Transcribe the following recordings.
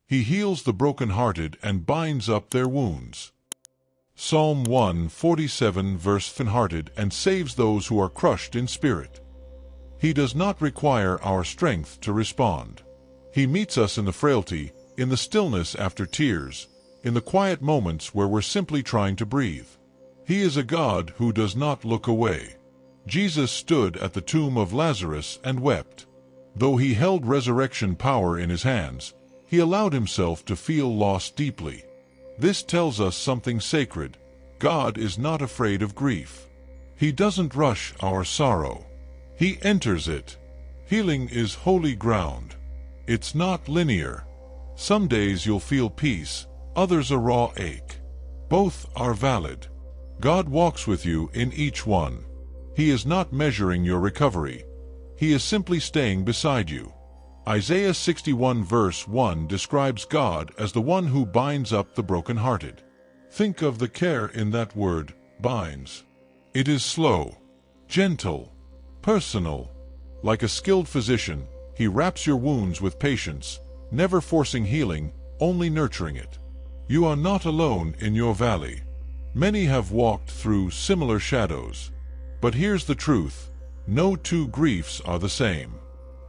He heals the brokenhearted and binds up their wounds. Psalm 147 verse 5 and saves those who are crushed in spirit. He does not require our strength to respond. He meets us in the frailty, in the stillness after tears, in the quiet moments where we're simply trying to breathe. He is a God who does not look away. Jesus stood at the tomb of Lazarus and wept. Though he held resurrection power in his hands, he allowed himself to feel loss deeply. This tells us something sacred. God is not afraid of grief. He doesn't rush our sorrow. He enters it. Healing is holy ground. It's not linear. Some days you'll feel peace, others a raw ache. Both are valid. God walks with you in each one. He is not measuring your recovery. He is simply staying beside you. Isaiah 61 verse 1 describes God as the one who binds up the brokenhearted. Think of the care in that word, binds. It is slow, gentle, personal. Like a skilled physician, he wraps your wounds with patience, never forcing healing, only nurturing it. You are not alone in your valley. Many have walked through similar shadows. But here's the truth. No two griefs are the same.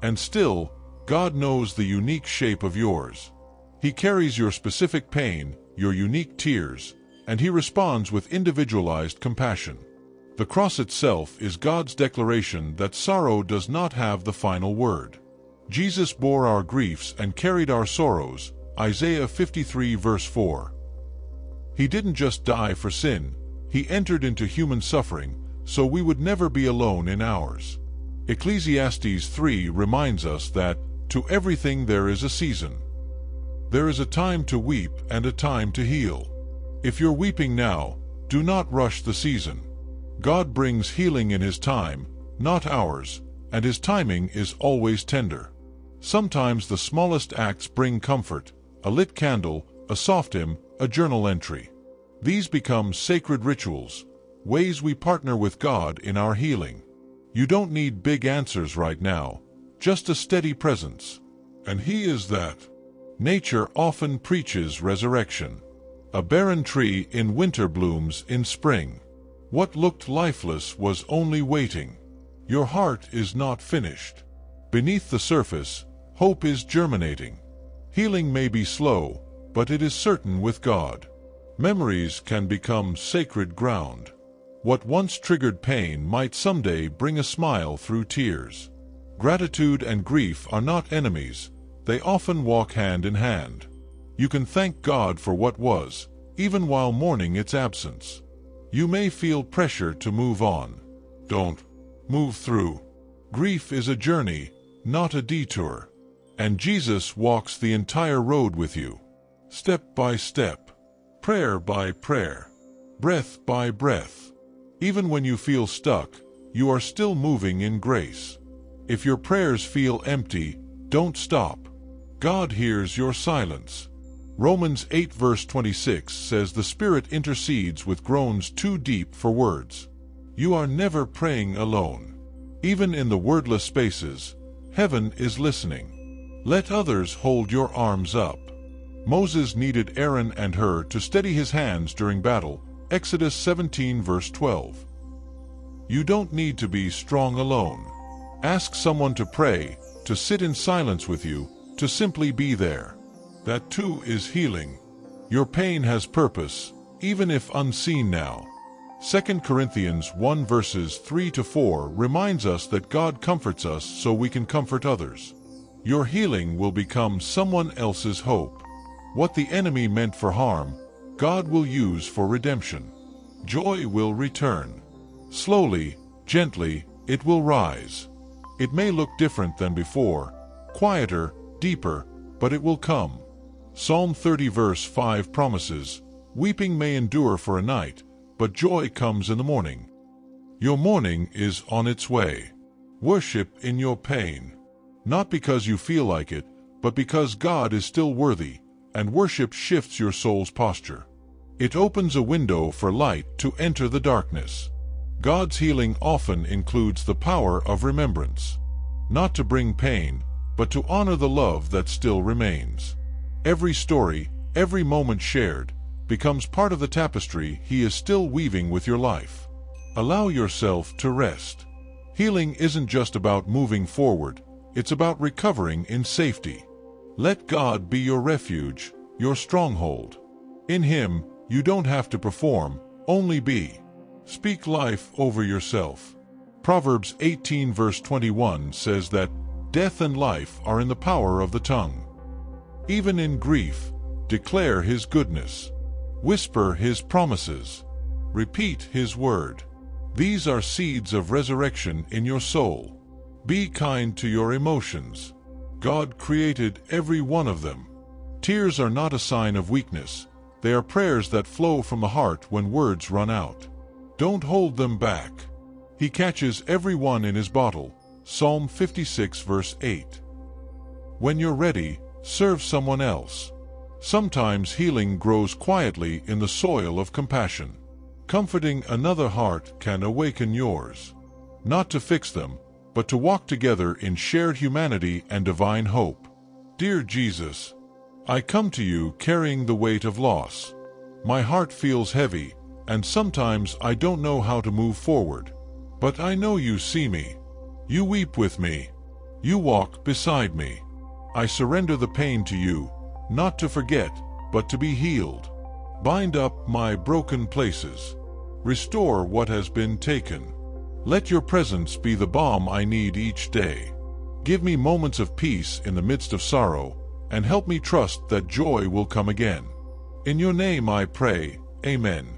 And still, God knows the unique shape of yours. He carries your specific pain, your unique tears, and he responds with individualized compassion. The cross itself is God's declaration that sorrow does not have the final word. Jesus bore our griefs and carried our sorrows, Isaiah 53 verse 4. He didn't just die for sin, he entered into human suffering, so we would never be alone in ours. Ecclesiastes 3 reminds us that, to everything there is a season. There is a time to weep and a time to heal. If you're weeping now, do not rush the season. God brings healing in his time, not ours, and his timing is always tender. Sometimes the smallest acts bring comfort, a lit candle, a soft hymn, a journal entry. These become sacred rituals, ways we partner with God in our healing. You don't need big answers right now, just a steady presence. And he is that. Nature often preaches resurrection. A barren tree in winter blooms in spring. What looked lifeless was only waiting. Your heart is not finished. Beneath the surface, hope is germinating. Healing may be slow, but it is certain with God. Memories can become sacred ground. What once triggered pain might someday bring a smile through tears. Gratitude and grief are not enemies, they often walk hand in hand. You can thank God for what was, even while mourning its absence. You may feel pressure to move on. Don't. Move through. Grief is a journey, not a detour. And Jesus walks the entire road with you. Step by step. Prayer by prayer. Breath by breath. Even when you feel stuck, you are still moving in grace. If your prayers feel empty, don't stop. God hears your silence. Romans 8 verse 26 says the Spirit intercedes with groans too deep for words. You are never praying alone. Even in the wordless spaces, heaven is listening. Let others hold your arms up. Moses needed Aaron and Hur to steady his hands during battle, Exodus 17 verse 12. You don't need to be strong alone. Ask someone to pray, to sit in silence with you, to simply be there. That too is healing. Your pain has purpose, even if unseen now. 2 Corinthians 1 verses 3-4 reminds us that God comforts us so we can comfort others. Your healing will become someone else's hope. What the enemy meant for harm, God will use for redemption. Joy will return. Slowly, gently, it will rise. It may look different than before, quieter, deeper, but it will come. Psalm 30 verse 5 promises, weeping may endure for a night, but joy comes in the morning. Your morning is on its way. Worship in your pain. Not because you feel like it, but because God is still worthy, and worship shifts your soul's posture. It opens a window for light to enter the darkness. God's healing often includes the power of remembrance. Not to bring pain, but to honor the love that still remains. Every story, every moment shared, becomes part of the tapestry He is still weaving with your life. Allow yourself to rest. Healing isn't just about moving forward, it's about recovering in safety. Let God be your refuge, your stronghold. In Him, you don't have to perform, only be. Speak life over yourself. Proverbs 18 verse 21 says that death and life are in the power of the tongue. Even in grief, declare His goodness. Whisper His promises. Repeat His word. These are seeds of resurrection in your soul. Be kind to your emotions. God created every one of them. Tears are not a sign of weakness. They are prayers that flow from the heart when words run out. Don't hold them back. He catches every one in His bottle. Psalm 56 verse 8. When you're ready, serve someone else. Sometimes healing grows quietly in the soil of compassion. Comforting another heart can awaken yours. Not to fix them, but to walk together in shared humanity and divine hope. Dear Jesus, I come to You carrying the weight of loss. My heart feels heavy, and sometimes I don't know how to move forward. But I know You see me. You weep with me. You walk beside me. I surrender the pain to You, not to forget, but to be healed. Bind up my broken places. Restore what has been taken. Let Your presence be the balm I need each day. Give me moments of peace in the midst of sorrow, and help me trust that joy will come again. In Your name I pray, Amen.